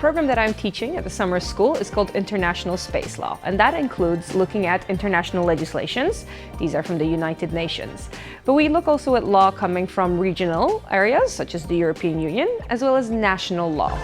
program that I'm teaching at the summer school is called International Space Law, and that includes looking at international legislations. These are from the United Nations. But we look also at law coming from regional areas, such as the European Union, as well as national law.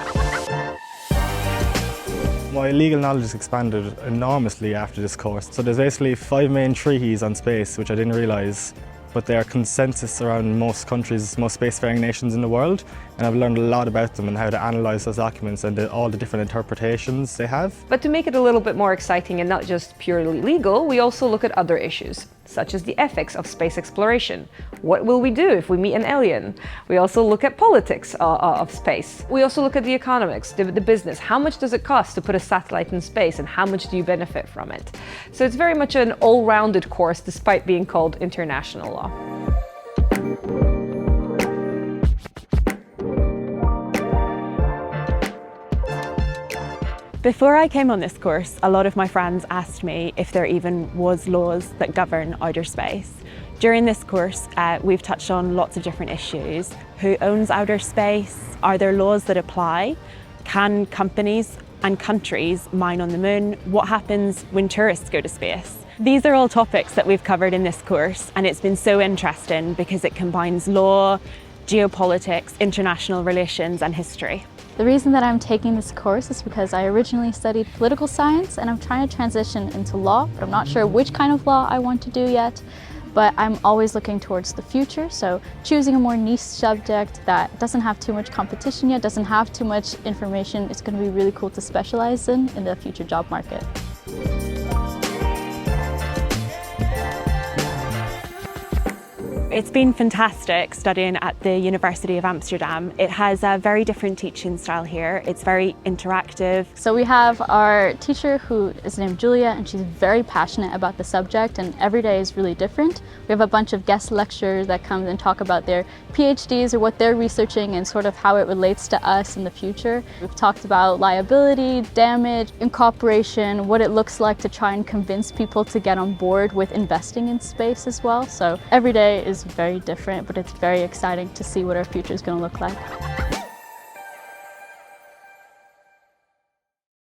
My legal knowledge has expanded enormously after this course. So there's basically 5 main treaties on space, which I didn't realise, but they are consensus around most countries, most spacefaring nations in the world. And I've learned a lot about them and how to analyse those documents and all the different interpretations they have. But to make it a little bit more exciting and not just purely legal, we also look at other issues, such as the ethics of space exploration. What will we do if we meet an alien? We also look at politics of space. We also look at the economics, the business. How much does it cost to put a satellite in space and how much do you benefit from it? So it's very much an all-rounded course despite being called international law. Before I came on this course, a lot of my friends asked me if there even was laws that govern outer space. During this course, we've touched on lots of different issues. Who owns outer space? Are there laws that apply? Can companies and countries mine on the moon? What happens when tourists go to space? These are all topics that we've covered in this course, and it's been so interesting because it combines law, geopolitics, international relations, and history. The reason that I'm taking this course is because I originally studied political science and I'm trying to transition into law, but I'm not sure which kind of law I want to do yet. But I'm always looking towards the future, so choosing a more niche subject that doesn't have too much competition yet, doesn't have too much information, it's going to be really cool to specialize in the future job market. It's been fantastic studying at the University of Amsterdam. It has a very different teaching style here. It's very interactive. So we have our teacher who is named Julia, and she's very passionate about the subject, and every day is really different. We have a bunch of guest lecturers that come and talk about their PhDs or what they're researching and sort of how it relates to us in the future. We've talked about liability, damage, incorporation, what it looks like to try and convince people to get on board with investing in space as well. So every day is very different, but it's very exciting to see what our future is going to look like.